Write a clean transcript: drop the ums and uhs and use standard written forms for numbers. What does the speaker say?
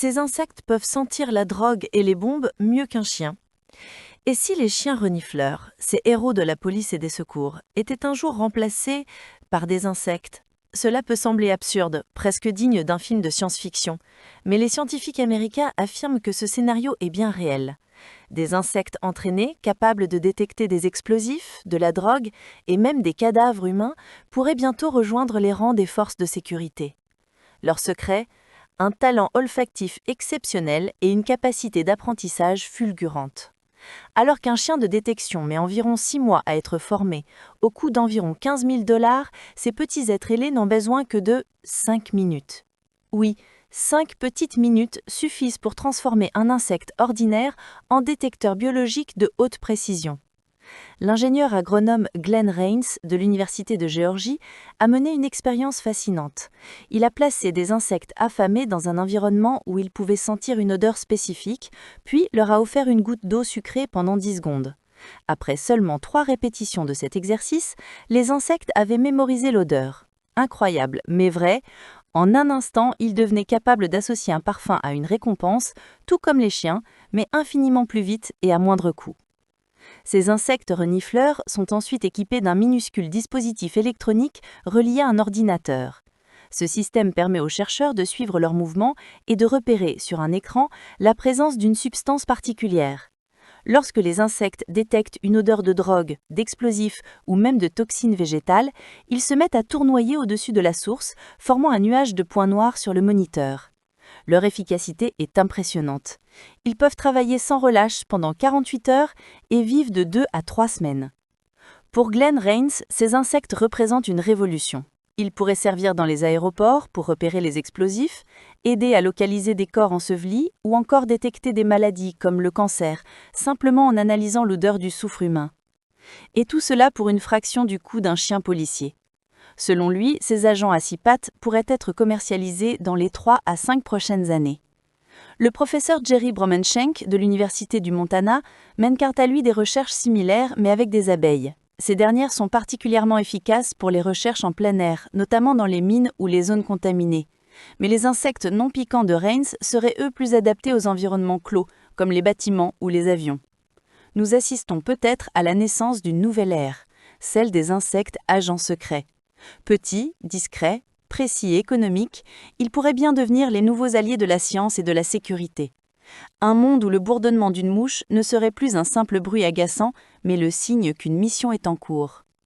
Ces insectes peuvent sentir la drogue et les bombes mieux qu'un chien. Et si les chiens renifleurs, ces héros de la police et des secours, étaient un jour remplacés par des insectes? Cela peut sembler absurde, presque digne d'un film de science-fiction, mais les scientifiques américains affirment que ce scénario est bien réel. Des insectes entraînés, capables de détecter des explosifs, de la drogue et même des cadavres humains, pourraient bientôt rejoindre les rangs des forces de sécurité. Leur secret? Un talent olfactif exceptionnel et une capacité d'apprentissage fulgurante. Alors qu'un chien de détection met environ 6 mois à être formé, au coût d'environ 15 000 $, ces petits êtres ailés n'ont besoin que de 5 minutes. Oui, 5 petites minutes suffisent pour transformer un insecte ordinaire en détecteur biologique de haute précision. L'ingénieur agronome Glenn Rains de l'Université de Géorgie a mené une expérience fascinante. Il a placé des insectes affamés dans un environnement où ils pouvaient sentir une odeur spécifique, puis leur a offert une goutte d'eau sucrée pendant 10 secondes. Après seulement 3 répétitions de cet exercice, les insectes avaient mémorisé l'odeur. Incroyable, mais vrai, en un instant, ils devenaient capables d'associer un parfum à une récompense, tout comme les chiens, mais infiniment plus vite et à moindre coût. Ces insectes renifleurs sont ensuite équipés d'un minuscule dispositif électronique relié à un ordinateur. Ce système permet aux chercheurs de suivre leurs mouvements et de repérer sur un écran la présence d'une substance particulière. Lorsque les insectes détectent une odeur de drogue, d'explosifs ou même de toxines végétales, ils se mettent à tournoyer au-dessus de la source, formant un nuage de points noirs sur le moniteur. Leur efficacité est impressionnante. Ils peuvent travailler sans relâche pendant 48 heures et vivent de 2 à 3 semaines. Pour Glenn Rains, ces insectes représentent une révolution. Ils pourraient servir dans les aéroports pour repérer les explosifs, aider à localiser des corps ensevelis ou encore détecter des maladies comme le cancer, simplement en analysant l'odeur du soufre humain. Et tout cela pour une fraction du coût d'un chien policier. Selon lui, ces agents à 6 pattes pourraient être commercialisés dans les 3 à 5 prochaines années. Le professeur Jerry Bromenschenk de l'Université du Montana mène quant à lui des recherches similaires mais avec des abeilles. Ces dernières sont particulièrement efficaces pour les recherches en plein air, notamment dans les mines ou les zones contaminées. Mais les insectes non piquants de Rains seraient eux plus adaptés aux environnements clos, comme les bâtiments ou les avions. Nous assistons peut-être à la naissance d'une nouvelle ère, celle des insectes agents secrets. Petits, discrets, précis et économiques, ils pourraient bien devenir les nouveaux alliés de la science et de la sécurité. Un monde où le bourdonnement d'une mouche ne serait plus un simple bruit agaçant, mais le signe qu'une mission est en cours.